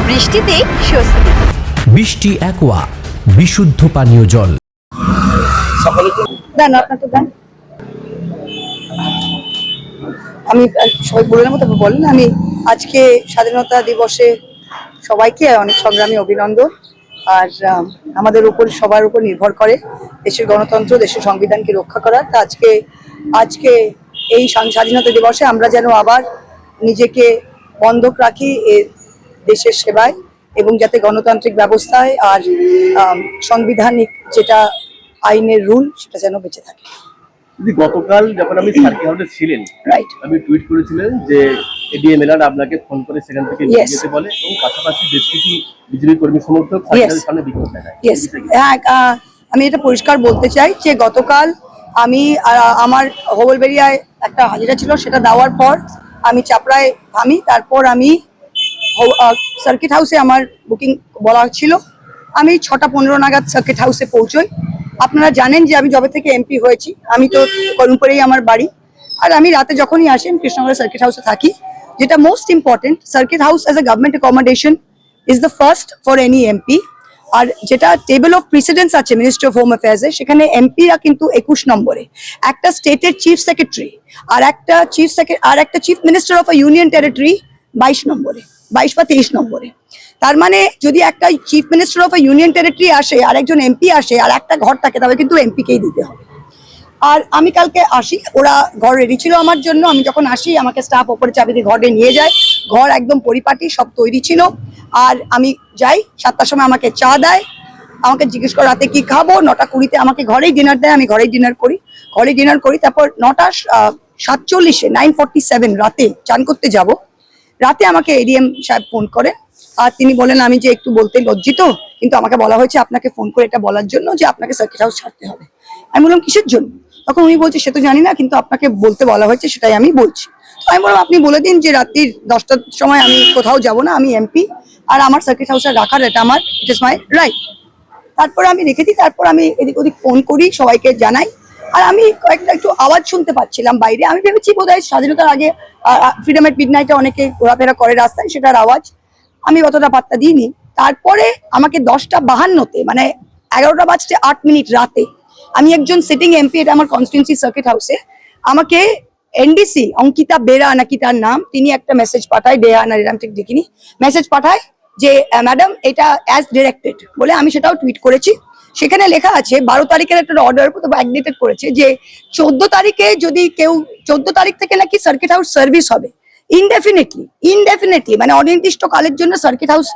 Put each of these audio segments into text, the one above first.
বৃষ্টিতে স্বস্তি। বৃষ্টি অ্যাকোয়া বিশুদ্ধ পানীয় জল। দেন আপনার তো দেন। আমি সবাই বলার মতো বলেন, আমি আজকে স্বাধীনতা দিবসে সবাইকে অনেক সংগ্রামী অভিনন্দন। আর আমাদের উপর সবার উপর নির্ভর করে দেশের গণতন্ত্র, দেশের সংবিধানকে রক্ষা করা। তা আজকে এই স্বাধীনতা দিবসে আমরা যেন আবার নিজেকে বন্ধক রাখি দেশের সেবায়, এবং যাতে গণতান্ত্রিক ব্যবস্থায় আর সাংবিধানিক যেটা আইনের রুল সেটা যেন বেঁচে থাকে। গতকাল যখন আপনি সার্কিট হাউসে ছিলেন, রাইট, আমি টুইট করেছিলেন যে এডিএম এলআর আপনাকে ফোন করে সেখান থেকে নিয়ে যেতে বলে, এবং পাশাপাশি বেশ কিছু বিজেপি কর্মী সমর্থক সার্কিটের সামনে বিক্ষোভ দেখায়। হ্যাঁ, আমি এটা পরিষ্কার বলতে চাই যে গতকাল আমি আমার হোবলবেড়িয়ায় একটা হাজিরা ছিল, সেটা দেওয়ার পর আমি চাপড়ায় থামি। তারপর আমি সার্কিট হাউসে আমার বুকিং বলা ছিল, আমি 6টা 15 নাগাদ সার্কিট হাউসে পৌঁছই। আপনারা জানেন যে আমি যবে থেকে এমপি হয়েছি, আমি তো করিমপুরেই আমার বাড়ি। আর আমি রাতে যখনই আসি আমি কৃষ্ণনগরের সার্কিট হাউসে থাকি। যেটা most important, circuit house as a government accommodation is the first for any MP. আর যেটা টেবল অফ প্রিসিডেন্স আছে মিনিস্ট্রি অফ হোম অ্যাফেয়ার্সে, সেখানে এমপিরা কিন্তু 21 নম্বরে, একটা স্টেটের চিফ সেক্রেটারি আর একটা chief minister of a union territory 22 নম্বরে, 22 বা 23 নম্বরে। তার মানে যদি একটা chief minister of a union territory আসে আর একজন এমপি আসে আর একটা ঘর থাকে, তবে কিন্তু এমপিকেই দিতে হবে। আর আমি কালকে আসি, ওরা ঘর রেডি ছিল আমার জন্য। আমি যখন আসি আমাকে স্টাফ ওপরে চাবি দিয়ে ঘরে নিয়ে যায়। ঘর একদম পরিপাটি, সব তৈরি ছিল। আর আমি যাই, 7টার সময় আমাকে চা দেয়, আমাকে জিজ্ঞেস করে রাতে কি খাবো। 9টা 20-তে আমাকে ঘরেই ডিনার দেয়, আমি ঘরেই ডিনার করি। তারপর 9টা 47-এ 9:47 রাতে চান করতে যাব। রাতে আমাকে এডিএম সাহেব ফোন করেন, আর তিনি বলেন আমি যে একটু বলতে লজ্জিত, কিন্তু আমাকে বলা হয়েছে আপনাকে ফোন করে এটা বলার জন্য যে আপনাকে সার্কিট হাউস ছাড়তে হবে। আমি বললাম কিসের জন্য? তখন উনি বলছে সে তো জানি না, কিন্তু আপনাকে বলতে বলা হয়েছে, সেটাই আমি বলছি। তো আমি বললাম আপনি বলে দিন যে রাত্রির 10টার সময় আমি কোথাও যাব না, আমি এমপি, আর আমার সার্কিট হাউসে রাখার এটা আমার, ইট ইজ মাই রাইট। তারপর আমি রেখে দিই। তারপর আমি এদিক ওদিক ফোন করি, সবাইকে জানাই। আর আমি কয়েকটা একটু আওয়াজ শুনতে পাচ্ছিলাম বাইরে। আমি ভেবেছি বোধহয় স্বাধীনতার আগে ফ্রিডম এট মিডনাইটে অনেকে ঘোরাফেরা করে রাস্তায়, সেটার আওয়াজ। আমি অতটা পাত্তা দিইনি। তারপরে আমাকে 10:52-তে, মানে 11টা বাজতে 8 মিনিট রাতে, আমি একজন সিটিং এমপি, এটা আমার কনস্টিটিউয়েন্সি সার্কিট হাউসে, আমাকে এনডিসি অঙ্কিতা বেরা নাকি তার নাম, তিনি একটা মেসেজ পাঠায়, বেরা না এরকম ঠিক দেখিনি, মেসেজ পাঠায় যে ম্যাডাম এটা অ্যাজ ডিরেক্টেড বলে। আমি সেটাও টুইট করেছি। সেখানে লেখা আছে 12 তারিখের একটা অর্ডার ব্যাকডেটেড করেছে যে 14 তারিখে যদি কেউ 14 তারিখ থেকে নাকি সার্কিট হাউস সার্ভিস হবে ইনডেফিনেটলি, মানে অনির্দিষ্ট কালের জন্য সার্কিট হাউস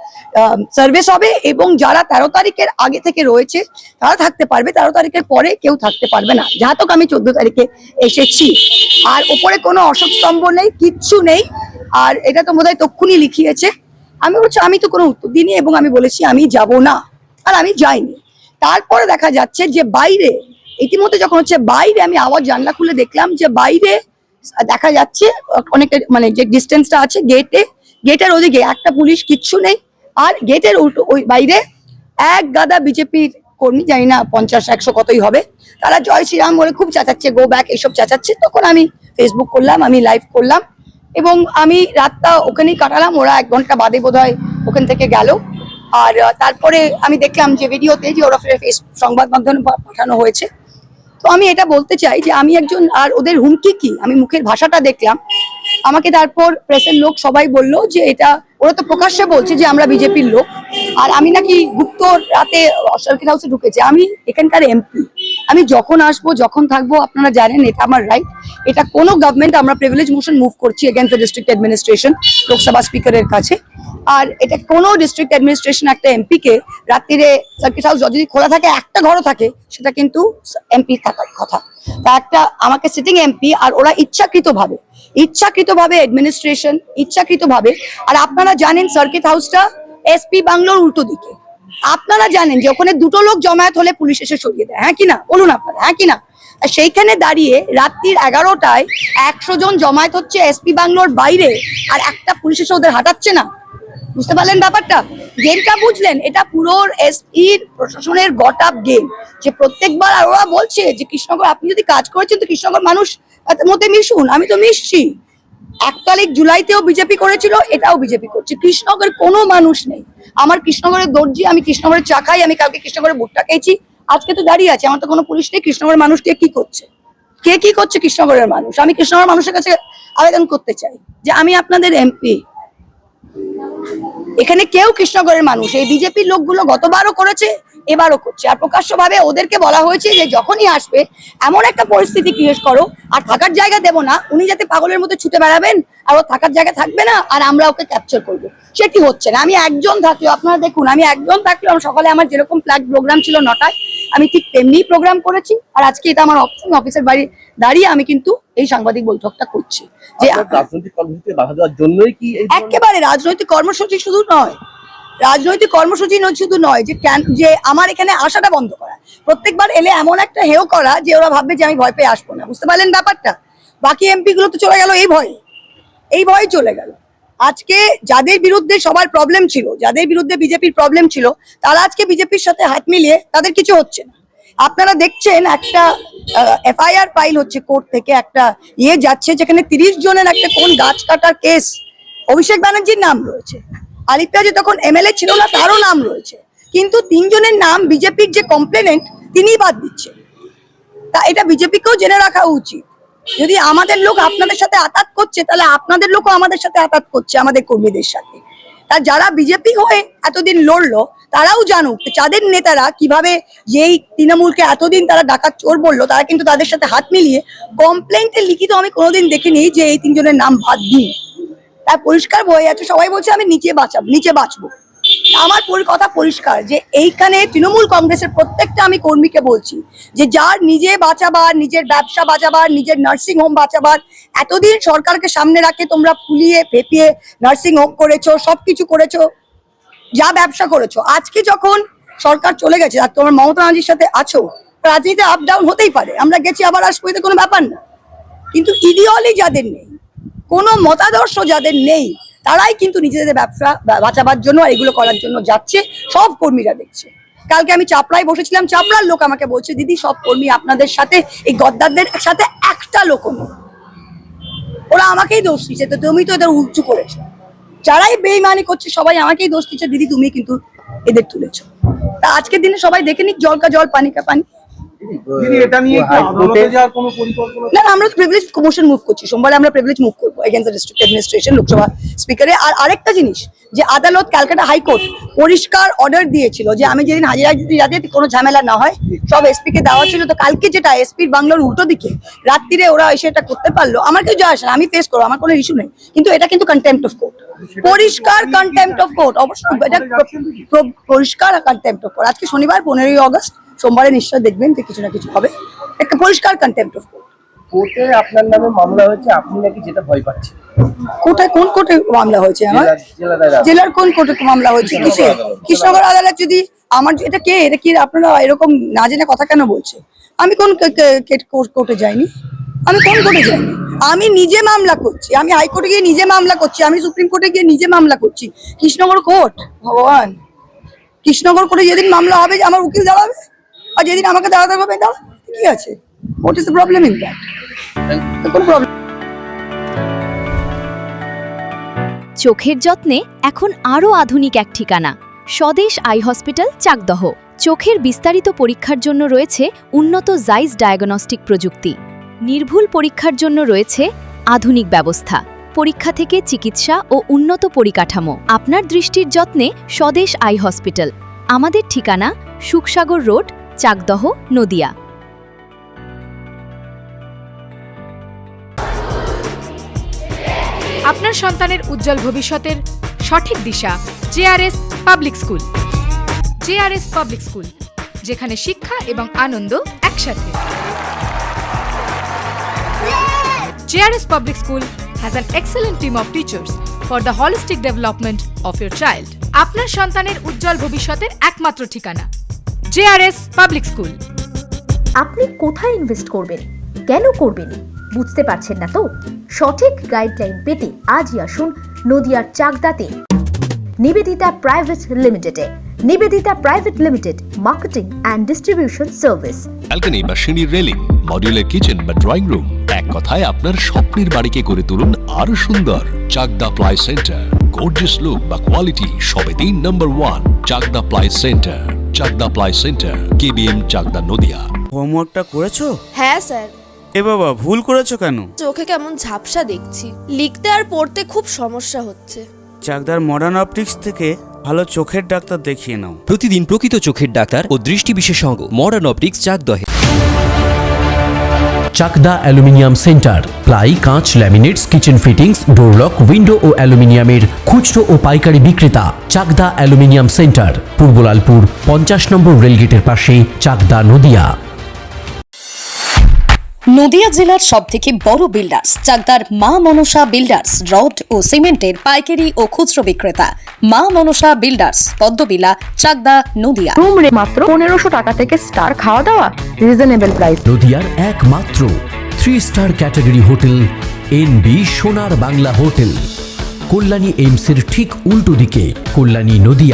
সার্ভিস হবে, এবং যারা 13 তারিখের আগে থেকে রয়েছে তারা থাকতে পারবে, 13 তারিখের পরে কেউ থাকতে পারবে না। যাহা তক আমি 14 তারিখে এসেছি। আর ওপরে কোনো অশোক স্তম্ভ নেই, কিচ্ছু নেই। আর এটা তো বোধহয় তক্ষুনি লিখিয়েছে। আমি বলছি আমি তো কোনো উত্তর দিইনি, এবং আমি বলেছি আমি যাব না, আর আমি যাইনি। তারপরে দেখা যাচ্ছে যে বাইরে, ইতিমধ্যে যখন হচ্ছে বাইরে, আমি আওয়াজ জানলা খুলে দেখলাম যে বাইরে দেখা যাচ্ছে অনেকটা, মানে যে ডিস্টেন্সটা আছে গেটের ওদিকে একটা পুলিশ, কিচ্ছু নেই। আর গেটের উল্টো ওই বাইরে এক গাদা বিজেপির কর্মী, জানি না 50-100 কতই হবে, তারা জয় শ্রীরাম বলে খুব চেঁচাচ্ছে, গো ব্যাক এইসব চেঁচাচ্ছে। তখন আমি ফেসবুক করলাম, আমি লাইভ করলাম, এবং আমি রাতটা ওখানেই কাটালাম। ওরা 1 ঘন্টা বাদে বোধহয় ওখান থেকে গেল। আর তারপরে আমি দেখলাম যে ভিডিওতে যে ওরা সংবাদ মাধ্যমে পাঠানো হয়েছে। তো আমি এটা বলতে চাই যে আমি একজন, আর ওদের হুমকি কি, আমি মুখের ভাষাটা দেখলাম। আমাকে তারপর প্রেসের লোক সবাই বললো যে এটা ওরা তো প্রকাশ্যে বলছে যে আমরা বিজেপির লোক, আর আমি নাকি গুপ্ত রাতে সার্কিট হাউসে ঢুকেছি। আমি এখানকার এমপি, আমি যখন আসবো যখন থাকবো আপনারা জানেন এটা আমার রাইট। এটা কোনো গভর্নমেন্ট, আমরা প্রিভিলেজ মোশন মুভ করছি against the district administration Lok Sabha স্পিকারের কাছে। আর এটা কোনো ডিস্ট্রিক্ট অ্যাডমিনিস্ট্রেশন একটা এমপিকে রাত্রিরে সার্কিট হাউস যদি খোলা থাকে, একটা ঘরও থাকে, সেটা কিন্তু এমপি থাকার কথা। তা একটা আমাকে সিটিং এমপি, আর ওরা ইচ্ছাকৃতভাবে অ্যাডমিনিস্ট্রেশন ইচ্ছাকৃতভাবে। আর আপনারা জানেন সার্কিট হাউসটা এসপি বাংলোর উল্টো দিকে। আপনারা জানেন যে ওখানে দুটো লোক জমায়েত হলে পুলিশ এসে সরিয়ে দেয়, হ্যাঁ কিনা বলুন আপনারা, হ্যাঁ কিনা? সেইখানে দাঁড়িয়ে রাত্রির 11টায় 100 জন জমায়েত হচ্ছে এসপি বাংলোর বাইরে, আর একটা পুলিশ এসে ওদের হাঁটাচ্ছে না। বুঝতে পারলেন ব্যাপারটা? গেমটা বুঝলেন? এটা পুরো এসপির প্রশাসনের গট আপ গেম, যে প্রত্যেকবার। আর ওরা বলছে যে কৃষ্ণনগর আপনি যদি কাজ করেছেন তো কৃষ্ণনগর মানুষ মধ্যে মিশুন। আমি তো মিশছি। 1 তারিখ জুলাইতেও বিজেপি করেছিল, এটাও বিজেপি করছে। কৃষ্ণনগরের কোনো মানুষ নেই। আমার কৃষ্ণনগরের দর্জি, আমি কৃষ্ণনগরের চা খাই, আমি কালকে কৃষ্ণনগরের ভুট্টা খেয়েছি, আজকে তো দাঁড়িয়ে আছে। আমার তো কোনো পুলিশ নেই। কৃষ্ণনগরের মানুষ কে কি করছে কৃষ্ণনগরের মানুষ? আমি কৃষ্ণনগরের মানুষের কাছে আবেদন করতে চাই যে আমি আপনাদের এমপি, এখানে কেউ কৃষ্ণনগরের মানুষ, এই বিজেপির লোকগুলো গতবারও করেছে, এবারও করছে। আর প্রকাশ্যভাবে ওদেরকে বলা হয়েছে যে যখনই আসবে এমন একটা পরিস্থিতি ক্রিয়েট করো, আর থাকার জায়গা দেবো না, উনি যাতে পাগলের মতো ছুটে বেড়াবেন, আর ও থাকার জায়গা থাকবে না, আর আমরা ওকে ক্যাপচার করবো। সেটি হচ্ছে না। আমি একজন থাকলেও, আপনারা দেখুন, আমি একজন থাকলেও সকালে আমার যেরকম ফ্ল্যাগ প্রোগ্রাম ছিল 9টায়, আমি ঠিক তেমনি প্রোগ্রাম করেছি। আর আজকে এটা আমার অফিসের বাড়ি দাঁড়িয়ে আমি কিন্তু এই সাংবাদিক বৈঠকটা করছি। যে রাজনৈতিক কর্মসূচিতে বাধা দেওয়ার জন্যই কি একেবারে রাজনৈতিক কর্মসূচি শুধু নয়, শুধু নয় যে আমার এখানে আসাটা বন্ধ করা, প্রত্যেকবার এলে এমন একটা হেও করা যে ওরা ভাববে যে আমি ভয় পেয়ে আসবো না। বুঝতে পারলেন ব্যাপারটা? বাকি এমপি গুলো তো চলে গেল এই ভয়ে চলে গেল। আজকে যাদের বিরুদ্ধে সবার প্রবলেম ছিল, যাদের বিরুদ্ধে বিজেপির প্রবলেম ছিল, তারা আজকে বিজেপির সাথে হাত মিলিয়ে তাদের কিছু হচ্ছে না। আপনারা দেখছেন একটা এফআইআর ফাইল হচ্ছে কোর্ট থেকে, একটা যাচ্ছে যেখানে 30 জনের একটা কোন গাছ কাটার কেস, অভিষেক ব্যানার্জির নাম রয়েছে। আলিপ্রা যে তখন এমএলএ ছিল না, তারও নাম রয়েছে, কিন্তু 3 জনের নাম বিজেপির যে কমপ্লেনেন্ট তিনিই বাদ দিচ্ছে। তা এটা বিজেপিকেও জেনে রাখা উচিত। যদি আমাদের লোক আপনাদের সাথে আঘাত করছে, তাহলে আপনাদের লোকও আমাদের সাথে আঘাত করছে, আমাদের কর্মীদের সাথে। তা যারা বিজেপি হয়ে এতদিন লড়লো, তারাও জানুক যাদের নেতারা কিভাবে যেই তৃণমূলকে এতদিন তারা ডাকাত চোর বললো, তারা কিন্তু তাদের সাথে হাত মিলিয়ে কমপ্লেন্টে লিখিত আমি কোনোদিন দেখিনি যে এই 3 জনের নাম বাদ দিন। তার পরিষ্কার বয়ে আছে, সবাই বলছে আমি নিচে বাঁচবো। আমার কথা পরিষ্কার যে এইখানে তৃণমূল কংগ্রেসের প্রত্যেকটা আমি কর্মীকে বলছি যে যার নিজে বাঁচাবার, নিজের ব্যবসা বাঁচাবার, নিজের নার্সিং হোম বাঁচাবার, এতদিন সরকারকে সামনে রাখে তোমরা ফুলিয়ে ফেপিয়ে নার্সিং হোম করেছো, সবকিছু করেছো, যা ব্যবসা করেছো, আজকে যখন সরকার চলে গেছে আর তোমার মমতা ব্যানার্জির সাথে আছো, রাজনীতিতে আপ ডাউন হতেই পারে, আমরা গেছি আবার আসবো, এতে কোনো ব্যাপার না। কিন্তু ইডিওলজি যাদের নেই, কোনো মতাদর্শ যাদের নেই, তারাই কিন্তু নিজেদের ব্যবসা বাঁচাবার জন্য এগুলো করার জন্য যাচ্ছে। সব কর্মীরা দেখছে। কালকে আমি চাপড়ায় বসেছিলাম, চাপড়ার লোক আমাকে বলছে দিদি সব কর্মী আপনাদের সাথে, এই গদ্দারদের সাথে একটা লোকও নেই। ওরা আমাকেই দোষ দিচ্ছে, তো তুমি তো এদের উঁচু করেছো। যারাই বেইমানি করছে সবাই আমাকেই দোষ দিচ্ছে, দিদি তুমি কিন্তু এদের তুলেছো। তা আজকের দিনে সবাই দেখে নিক, জল কা জল পানি কা পানি। না, আমরা প্রিভিলেজ মোশন মুভ করছি, সোমবারে আমরা প্রিভিলেজ মুভ করবো against the district administration Lok Sabha স্পিকারে। আর আরেকটা জিনিস, যে আদালত ক্যালকাটা হাইকোর্ট পরিষ্কার অর্ডার দিয়েছিল যে আমি যেদিন হাজিরা দিতে যাতে কোনো ঝামেলা না হয়, সব এসপি কে দেওয়া ছিল। তো কালকে যেটা এসপির বাংলার উল্টো দিকে রাত্রিরে ওরা এসে এটা করতে পারলো, আমার কিছু যায় আসে না, আমি ফেস করবো, আমার কোনো ইস্যু নেই। কিন্তু এটা কিন্তু কন্টেম্পট অফ কোর্ট, পরিষ্কার কন্টেম্পট অফ কোর্ট, অবশ্যই এটা পরিষ্কার কন্টেম্পট অফ কোর্ট। আজকে শনিবার 15ই আগস্ট, সোমবারে নিশ্চয় দেখবেন যে কিছু না কিছু হবে, একটা পরিষ্কার কন্টেম্পট অফ কোর্ট। কোর্টে আপনার নামে মামলা হয়েছে, আপনি নাকি যেটা ভয় পাচ্ছেন। কোথায়, কোন কোর্টে মামলা হয়েছে? আমার জেলার কোন কোর্টে মামলা হয়েছে? কিসে? কৃষ্ণনগর আদালত। যদি আমার এটা কি আপনারা এরকম না জেনে কথা কেন বলছে? আমি কোন কোর্টে যাইনি, আমি কোন কোর্টে যাইনি। আমি নিজে মামলা করছি, আমি হাইকোর্টে গিয়ে নিজে মামলা করছি, আমি সুপ্রিম কোর্টে গিয়ে নিজে মামলা করছি। কৃষ্ণনগর কোর্ট, ভগবান, কৃষ্ণনগর কোর্টে যেদিন মামলা হবে আমার উকিল দাঁড়াবে, আর যেদিন আমাকে দাঁড়াতে হবে দাঁড়াবে, কি আছে? What is the problem in that? কোনো প্রবলেম। চোখের যত্নে এখন আরও আধুনিক এক ঠিকানা, স্বদেশ আই হসপিটাল, চাকদহ। চোখের বিস্তারিত পরীক্ষার জন্য রয়েছে উন্নত জাইস ডায়াগনস্টিক প্রযুক্তি। নির্ভুল পরীক্ষার জন্য রয়েছে আধুনিক ব্যবস্থা। পরীক্ষা থেকে চিকিৎসা ও উন্নত পরিকাঠামো। আপনার দৃষ্টির যত্নে স্বদেশ আই হসপিটাল। আমাদের ঠিকানা সুখসাগর রোড, চাকদহ, নদিয়া। আপনার সন্তানের উজ্জ্বল ভবিষ্যতের সঠিক দিশা JRS public school. JRS public school, যেখানে শিক্ষা এবং আনন্দ একসাথে। JRS public school has an excellent team of teachers for the holistic development of your child. আপনার সন্তানের উজ্জ্বল ভবিষ্যতের একমাত্র ঠিকানা জেআরএস পাবলিক স্কুল। আপনি কোথায় ইনভেস্ট করবেন, কেন করবেন বুঝতে পারছেন না তো? সঠিক গাইডলাইন পেতে আজই আসুন নদিয়ার চাকদাতে নিবেদিতা প্রাইভেট লিমিটেডে। Nivedita private limited, marketing and distribution service. Balcony বা সিঁড়ির রেলিং, মডিউলার কিচেন বা ড্রয়িং রুম, এক কথায় আপনার স্বপ্নের বাড়িকে করে তুলুন আরো সুন্দর। Chakda ply centre, gorgeous look বা কোয়ালিটি সবে 3 number 1 Chakda ply centre. Chakda ply centre, KBM, Chakda, Nadia. হোমওয়ার্কটা করেছো? হ্যাঁ স্যার। এ বাবা, ভুল করেছো কেন? চোখে কেমন ঝাপসা দেখছি, লিখতে আর পড়তে খুব সমস্যা হচ্ছে। চাকদার মডার্ন অপটিক্স থেকে ভালো চোখের ডাক্তার দেখিয়ে নাও। প্রতিদিন প্রকৃত চোখের ডাক্তার ও দৃষ্টি বিশেষজ্ঞ মডার্ন অপটিক্স, চাকদহে। চাকদা অ্যালুমিনিয়াম সেন্টার, প্লাই, কাঁচ, laminates, kitchen fittings, door lock, window ও অ্যালুমিনিয়ামের খুচরো ও পাইকারি বিক্রেতা। চাকদা অ্যালুমিনিয়াম সেন্টার, পূর্ব লালপুর 50 নম্বর রেলগেটের পাশে, চাকদা, নদিয়া। নদিয়া জেলার সবথেকে বড় বিল্ডার্স চাকদার মা মনসা বিল্ডার্স, রড ও সিমেন্টের পাইকারি ও খুচরো বিক্রেতা। মা মনসা বিল্ডার্স, পদ্মবিলা, চাকদা, নদিয়া। রুম রে মাত্র 1500 টাকা থেকে স্টার, খাওয়া দাওয়া রিজনেবল প্রাইস। নদিয়ার একমাত্র 3 স্টার ক্যাটাগরি হোটেল এনবি সোনার বাংলা হোটেল, কল্যাণী এইমসের ঠিক উল্টো দিকে, কল্যাণী, নদিয়া।